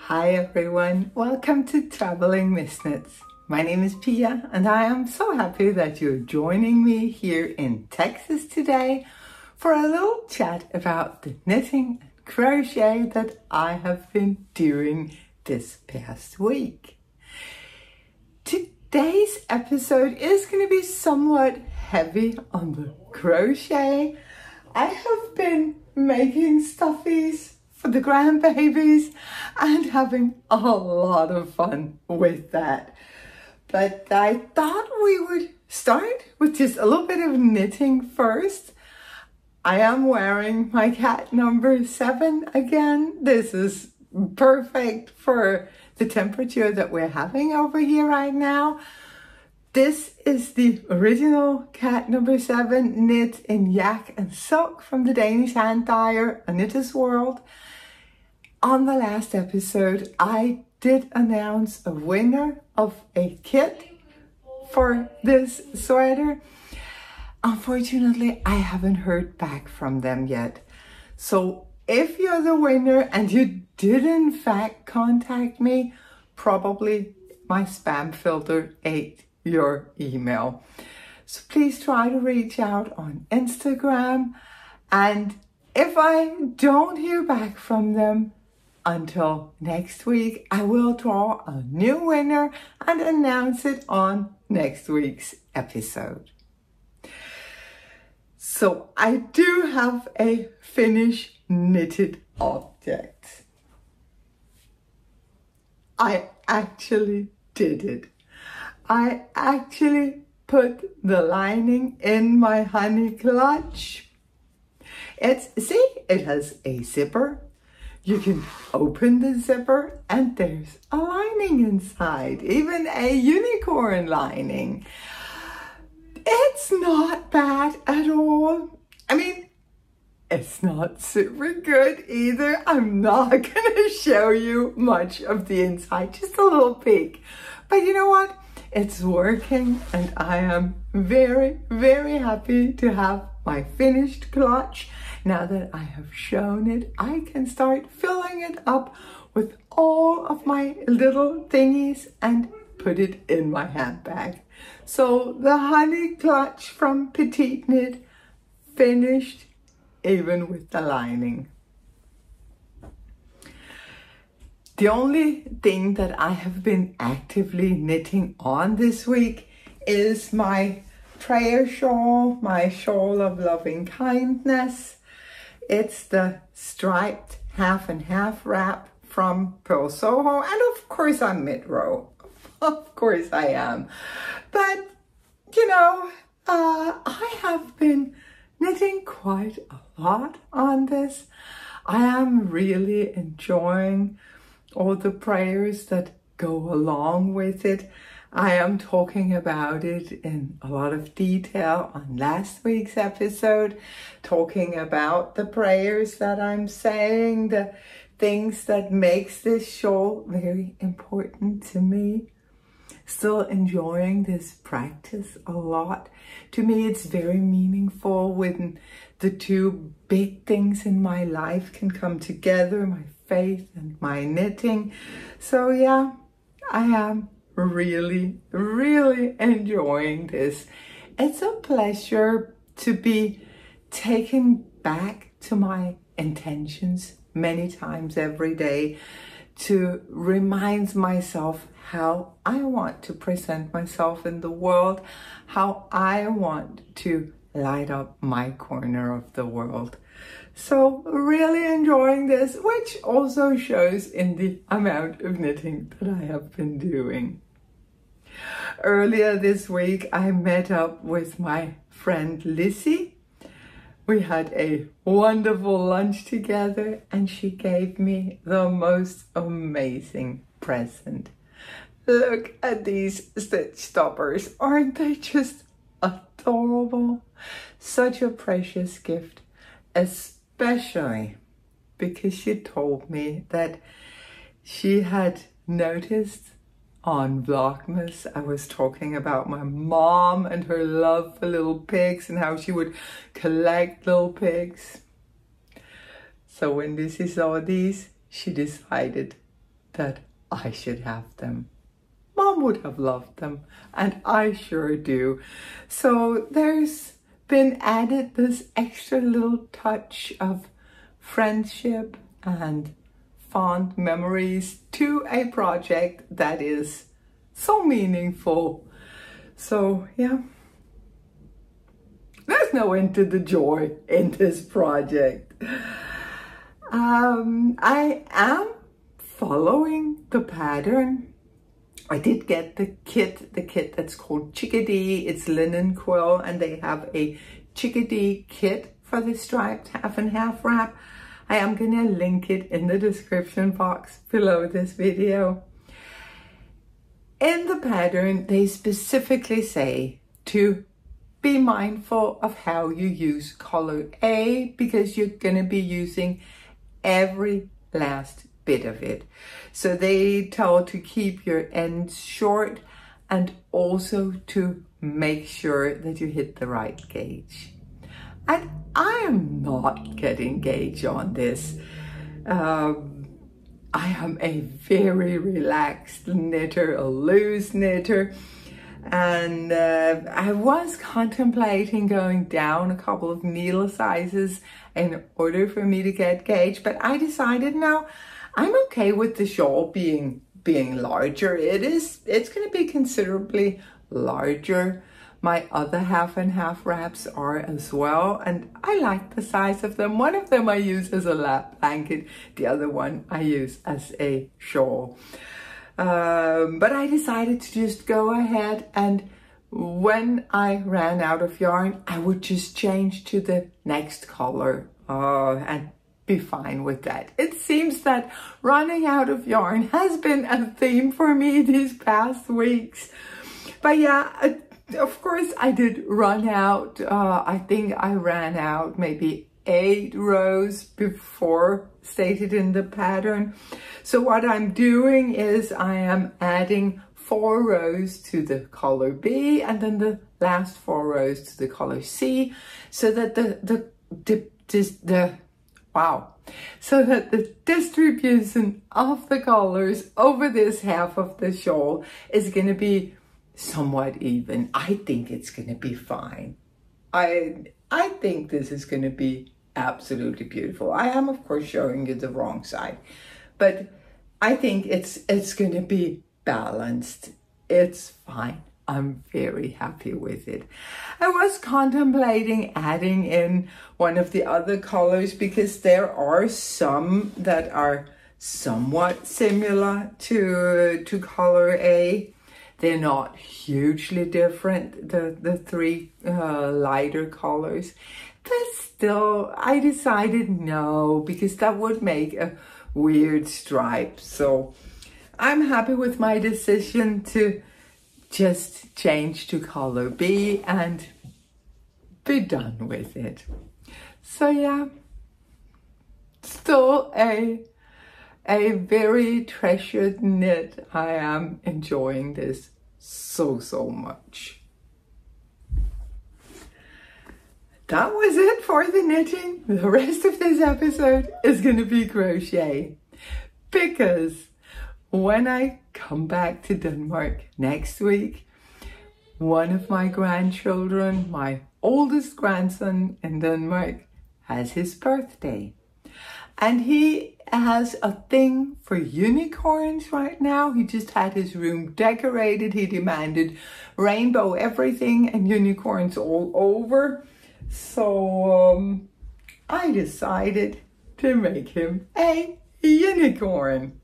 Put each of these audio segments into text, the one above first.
Hi everyone, welcome to Traveling Misknits. My name is Pia and I am so happy that you're joining me here in Texas today for a little chat about the knitting and crochet that I have been doing this past week. Today's episode is going to be somewhat heavy on the crochet. I have been making stuffies for the grandbabies and having a lot of fun with that. But I thought we would start with just a little bit of knitting first. I am wearing my cat number 7 again. This is perfect for the temperature that we're having over here right now. This is the original cat number 7 knit in yak and silk from the Danish hand dyer, A Knitter's World. On the last episode, I did announce a winner of a kit for this sweater. Unfortunately, I haven't heard back from them yet. So if you're the winner and you did in fact contact me, probably my spam filter ate your email. So please try to reach out on Instagram. And if I don't hear back from them until next week, I will draw a new winner and announce it on next week's episode. So I do have a finished knitted object. I actually did it. I actually put the lining in my honey clutch. It has a zipper. You can open the zipper and there's a lining inside, even a unicorn lining. It's not bad at all. I mean, it's not super good either. I'm not gonna show you much of the inside, just a little peek. But you know what? It's working and I am very, very happy to have my finished clutch. Now that I have shown it, I can start filling it up with all of my little thingies and put it in my handbag. So the honey clutch from Petite Knit finished even with the lining. The only thing that I have been actively knitting on this week is my prayer shawl, my shawl of loving kindness. It's the striped half and half wrap from Pearl Soho, and of course I'm mid-row. Of course I am. But, you know, I have been knitting quite a lot on this. I am really enjoying all the prayers that go along with it. I am talking about it in a lot of detail on last week's episode, talking about the prayers that I'm saying, the things that makes this shawl very important to me. Still enjoying this practice a lot. To me, it's very meaningful when the two big things in my life can come together, my faith and my knitting. So yeah, I am really, really enjoying this. It's a pleasure to be taken back to my intentions many times every day, to remind myself how I want to present myself in the world, how I want to light up my corner of the world. So really enjoying this, which also shows in the amount of knitting that I have been doing. Earlier this week, I met up with my friend Lizzie. We had a wonderful lunch together and she gave me the most amazing present. Look at these stitch stoppers. Aren't they just adorable? Such a precious gift, especially because she told me that she had noticed on Vlogmas I was talking about my mom and her love for little pigs and how she would collect little pigs. So when Lucy saw these, she decided that I should have them. Mom would have loved them, and I sure do. So there's been added this extra little touch of friendship and fond memories to a project that is so meaningful. So yeah, there's no end to the joy in this project. I am following the pattern. I did get the kit that's called Chickadee. It's linen quill, and they have a Chickadee kit for the striped half and half wrap. I am gonna link it in the description box below this video. In the pattern, they specifically say to be mindful of how you use color A, because you're gonna be using every last bit of it. So they tell to keep your ends short and also to make sure that you hit the right gauge. And I am not getting gauge on this. I am a very relaxed knitter, a loose knitter. And I was contemplating going down a couple of needle sizes in order for me to get gauge, but I decided now I'm okay with the shawl being larger. It's going to be considerably larger. My other half and half wraps are as well, and I like the size of them. One of them I use as a lap blanket, the other one I use as a shawl. But I decided to just go ahead, and when I ran out of yarn, I would just change to the next color and be fine with that. It seems that running out of yarn has been a theme for me these past weeks. But yeah, of course I did run out. I think I ran out maybe 8 rows before stated in the pattern. So what I'm doing is I am adding 4 rows to the color B and then the last 4 rows to the color C, so that the distribution of the colors over this half of the shawl is going to be somewhat even. I think it's going to be fine. I think this is going to be absolutely beautiful. I am, of course, showing you the wrong side, but I think it's going to be balanced. It's fine. I'm very happy with it. I was contemplating adding in one of the other colors because there are some that are somewhat similar to color A. They're not hugely different, the 3 lighter colors. But still, I decided no, because that would make a weird stripe. So I'm happy with my decision to just change to color B and be done with it. So yeah, still a very treasured knit. I am enjoying this so much. That was it for the knitting. The rest of this episode is going to be crochet, because when I come back to Denmark next week, one of my grandchildren, my oldest grandson in Denmark, has his birthday. And he has a thing for unicorns right now. He just had his room decorated. He demanded rainbow everything and unicorns all over. So I decided to make him a unicorn.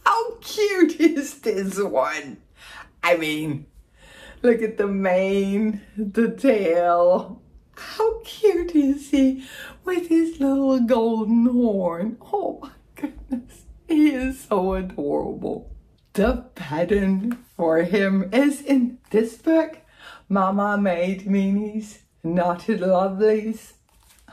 How cute is this one? I mean, look at the mane, the tail. How cute is he with his little golden horn? Oh my goodness, he is so adorable. The pattern for him is in this book, Mama Made Minis, Knotted Lovelies.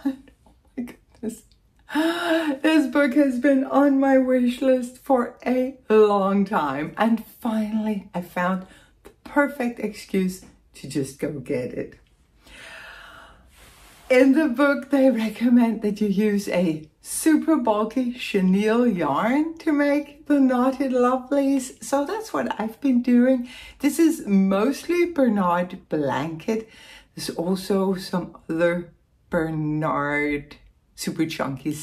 And oh my goodness, this book has been on my wish list for a long time, and finally I found the perfect excuse to just go get it. In the book, they recommend that you use a super bulky chenille yarn to make the knotted lovelies. So that's what I've been doing. This is mostly Bernard blanket. There's also some other Bernard super chunky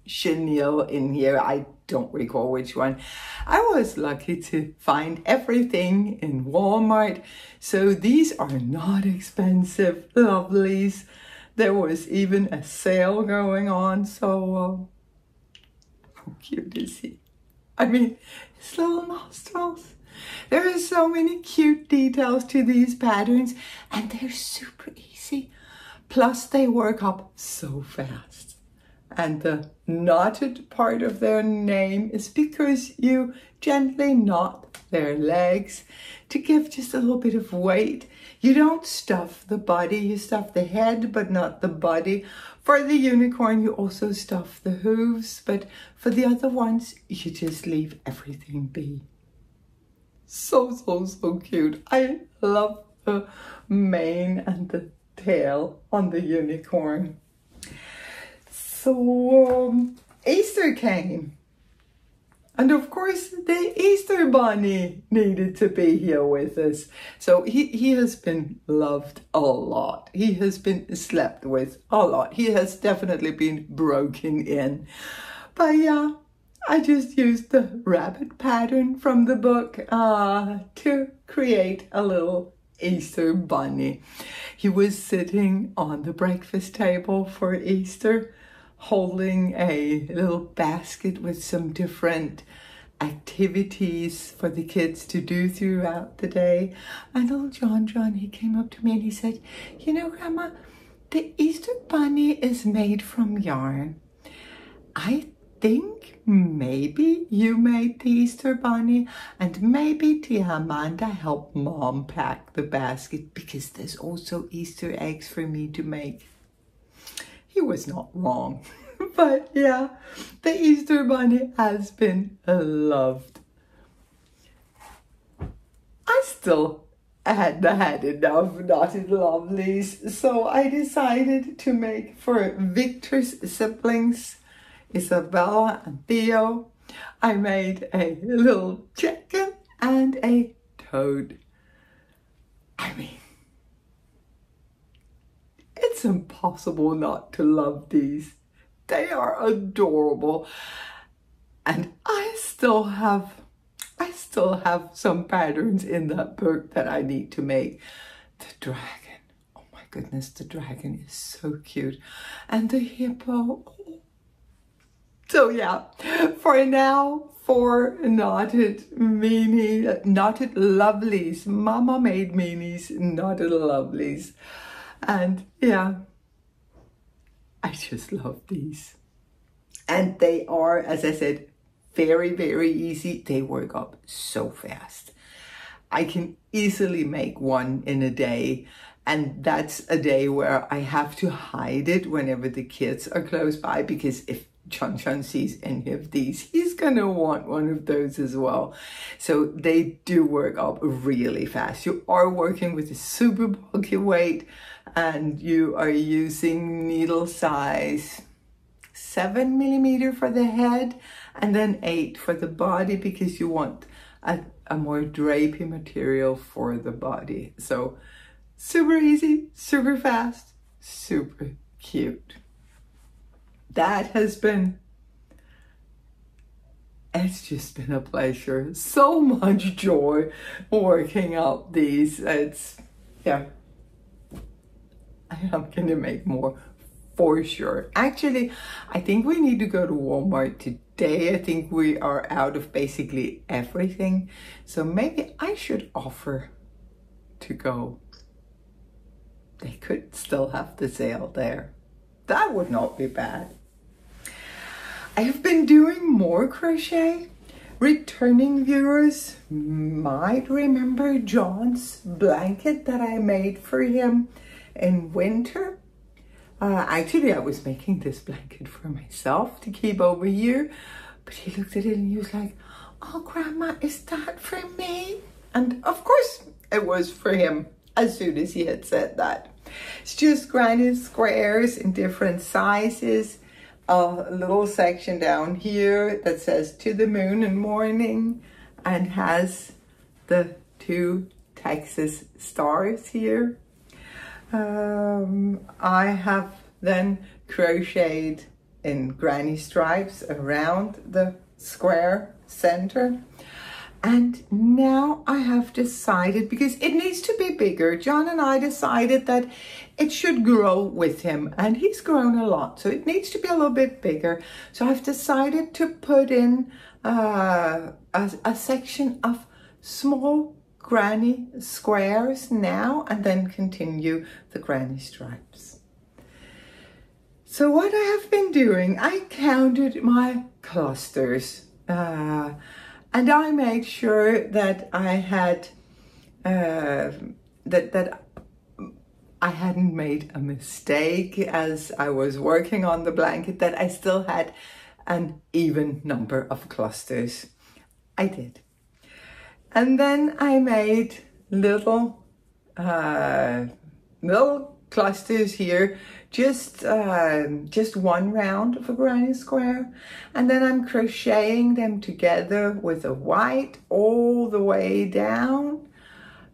chenille in here. I don't recall which one. I was lucky to find everything in Walmart. So these are not expensive lovelies. There was even a sale going on, so how cute is he? I mean, his little nostrils. There are so many cute details to these patterns, and they're super easy. Plus, they work up so fast. And the knotted part of their name is because you gently knot their legs to give just a little bit of weight. You don't stuff the body, you stuff the head, but not the body. For the unicorn, you also stuff the hooves, but for the other ones, you just leave everything be. So, so, so cute. I love the mane and the tail on the unicorn. So, Easter came. And of course, the Easter Bunny needed to be here with us. So he has been loved a lot. He has been slept with a lot. He has definitely been broken in. But yeah, I just used the rabbit pattern from the book to create a little Easter Bunny. He was sitting on the breakfast table for Easter, holding a little basket with some different activities for the kids to do throughout the day. And little John, he came up to me and he said, you know, Grandma, the Easter Bunny is made from yarn. I think maybe you made the Easter Bunny, and maybe dear Amanda helped Mom pack the basket because there's also Easter eggs for me to make. He was not wrong. But yeah, the Easter Bunny has been loved. I still hadn't had enough knotted lovelies, so I decided to make for Victor's siblings, Isabella and Theo. I made a little chicken and a toad. I mean, it's impossible not to love these. They are adorable. And I still have some patterns in that book that I need to make. The dragon. Oh my goodness, the dragon is so cute. And the hippo. Oh. So yeah, for now, for knotted lovelies. Mama made meanies, knotted lovelies. And yeah, I just love these. And they are, as I said, very, very easy. They work up so fast. I can easily make one in a day. And that's a day where I have to hide it whenever the kids are close by, because if Chan sees any of these, he's gonna want one of those as well. So they do work up really fast. You are working with a super bulky weight, and you are using needle size 7 millimeter for the head and then 8 for the body, because you want a more drapey material for the body. So super easy, super fast, super cute. That has been, it's just been a pleasure. So much joy working out these. It's, yeah, I am gonna make more for sure. Actually, I think we need to go to Walmart today. I think we are out of basically everything. So maybe I should offer to go. They could still have the sale there. That would not be bad. I've been doing more crochet. Returning viewers might remember John's blanket that I made for him in winter. Actually, I was making this blanket for myself to keep over here, but he looked at it and he was like, oh, Grandma, is that for me? And of course it was for him as soon as he had said that. It's just granny squares in different sizes. A little section down here that says to the moon and morning and has the 2 Texas stars here. I have then crocheted in granny stripes around the square center. And now I have decided, because it needs to be bigger, John and I decided that it should grow with him, and he's grown a lot, so it needs to be a little bit bigger. So I've decided to put in a section of small granny squares now, and then continue the granny stripes. So what I have been doing, I counted my clusters, and I made sure that I had that I hadn't made a mistake as I was working on the blanket, that I still had an even number of clusters. I did. And then I made little clusters here, just 1 round of a granny square, and then I'm crocheting them together with a white all the way down,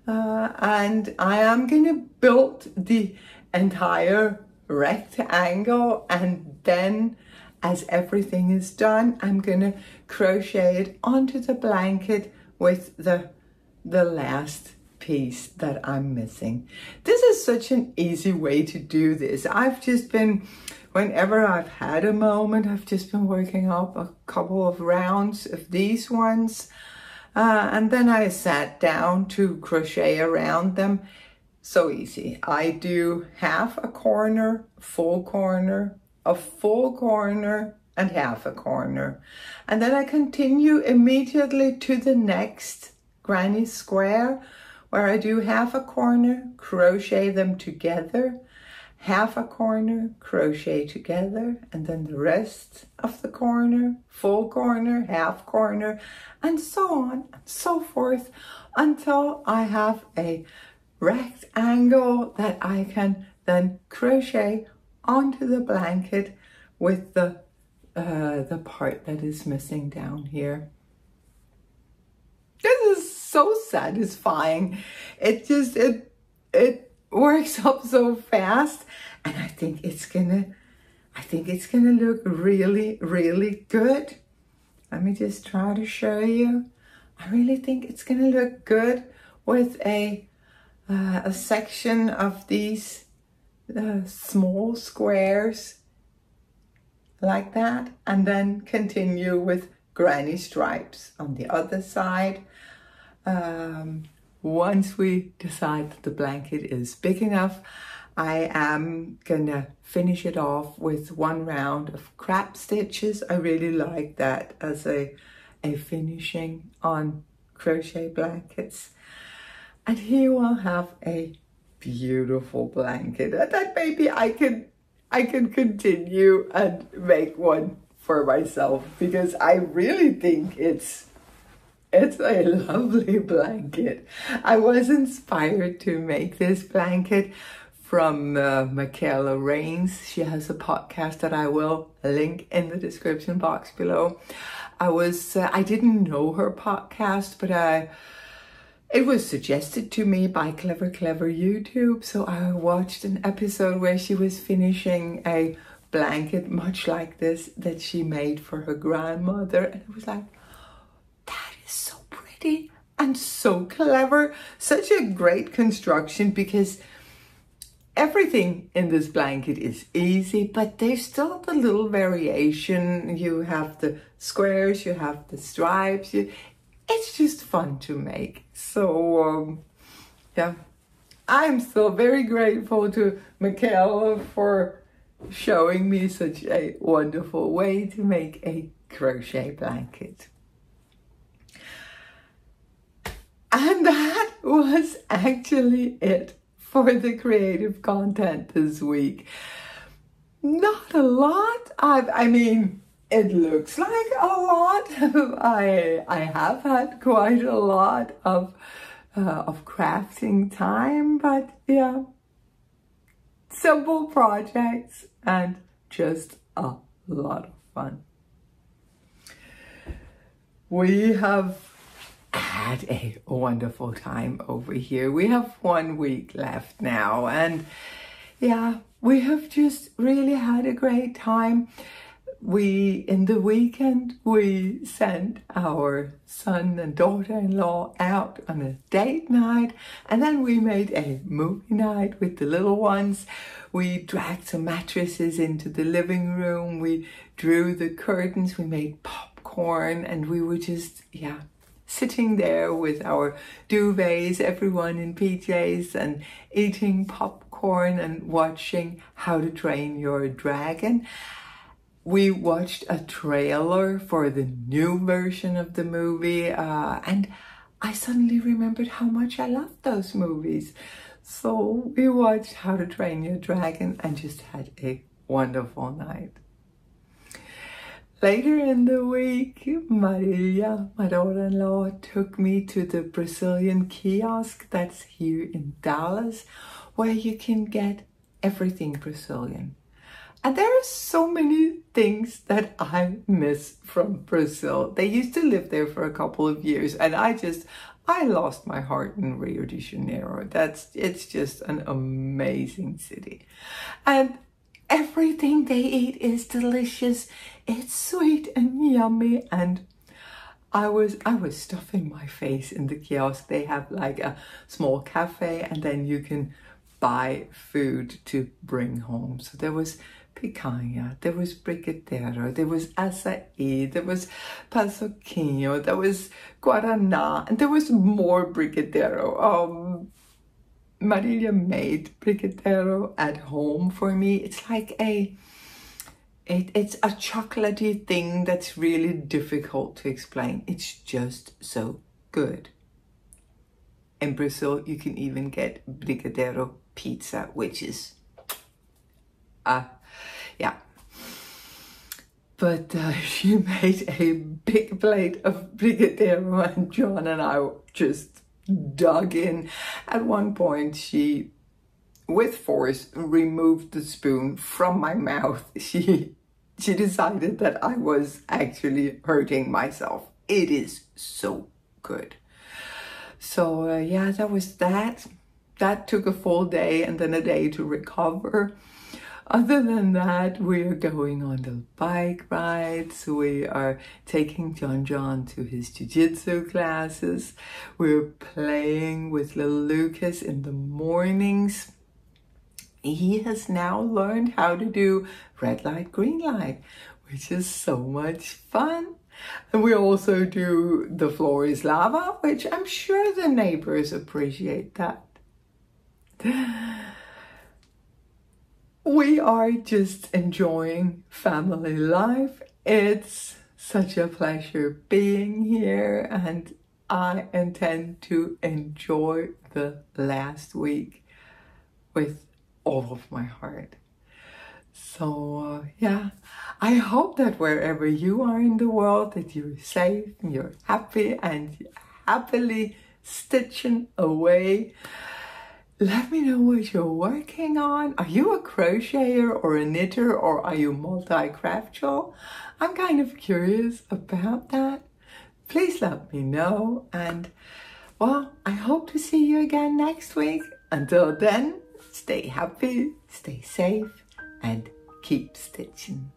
and I am gonna build the entire rectangle, and then as everything is done, I'm gonna crochet it onto the blanket with the last piece that I'm missing. This is such an easy way to do this. I've just been, whenever I've had a moment, I've just been working up a couple of rounds of these ones, and then I sat down to crochet around them. So easy. I do half a corner, full corner, a full corner, and half a corner, and then I continue immediately to the next granny square, where I do half a corner, crochet them together, half a corner, crochet together, and then the rest of the corner, full corner, half corner, and so on and so forth, until I have a rectangle that I can then crochet onto the blanket with the part that is missing down here. This is so satisfying. It just, it works up so fast, and I think it's gonna look really, really good. Let me just try to show you. I really think it's gonna look good with a section of these small squares like that, and then continue with granny stripes on the other side. Once we decide that the blanket is big enough, I am gonna finish it off with 1 round of crab stitches. I really like that as a finishing on crochet blankets. And here we'll have a beautiful blanket, and then maybe I can continue and make one for myself, because I really think it's a lovely blanket. I was inspired to make this blanket from Michaela Rains. She has a podcast that I will link in the description box below. I didn't know her podcast, but it was suggested to me by Clever YouTube, so I watched an episode where she was finishing a blanket much like this that she made for her grandmother, and it was like, that is so pretty and so clever. Such a great construction, because everything in this blanket is easy, but there's still the little variation. You have the squares, you have the stripes, it's just fun to make. So yeah, I'm still very grateful to Michaela for showing me such a wonderful way to make a crochet blanket. And that was actually it for the creative content this week. Not a lot. I mean, it looks like a lot. I have had quite a lot of crafting time, but yeah, simple projects and just a lot of fun. We have had a wonderful time over here. We have 1 week left now, and yeah, we have just really had a great time. In the weekend, we sent our son and daughter-in-law out on a date night, and then we made a movie night with the little ones. We dragged some mattresses into the living room. We drew the curtains. We made popcorn, and we were just, sitting there with our duvets, everyone in PJs, and eating popcorn and watching How to Train Your Dragon. We watched a trailer for the new version of the movie, and I suddenly remembered how much I loved those movies. So we watched How to Train Your Dragon and just had a wonderful night. Later in the week, Maria, my daughter-in-law, took me to the Brazilian kiosk that's here in Dallas, where you can get everything Brazilian. And there are so many things that I miss from Brazil. They used to live there for a couple of years, and I lost my heart in Rio de Janeiro. It's just an amazing city. And everything they eat is delicious. It's sweet and yummy, and I was stuffing my face in the kiosk. They have like a small cafe, and then you can buy food to bring home. So there was picanha, there was brigadeiro, there was açaí, there was paçoquinho, there was guaraná, and there was more brigadeiro. Maria made brigadeiro at home for me. It's like it's a chocolatey thing that's really difficult to explain. It's just so good. In Brazil, you can even get brigadeiro pizza, which is, yeah. But she made a big plate of brigadeiro, and John and I just dug in. At one point, she, with force, removed the spoon from my mouth. She decided that I was actually hurting myself. It is so good. So yeah, that was that. That took a full day and then a day to recover. Other than that, we are going on the bike rides. We are taking John to his jiu-jitsu classes. We're playing with little Lucas in the mornings. He has now learned how to do red light, green light, which is so much fun. And we also do the floor is lava, which I'm sure the neighbors appreciate that. We are just enjoying family life. It's such a pleasure being here, and I intend to enjoy the last week with all of my heart. So yeah, I hope that wherever you are in the world, that you're safe and you're happy and you're happily stitching away. Let me know what you're working on. Are you a crocheter or a knitter, or are you multi-craftual? I'm kind of curious about that. Please let me know, and well, I hope to see you again next week. Until then, stay happy, stay safe, and keep stitching.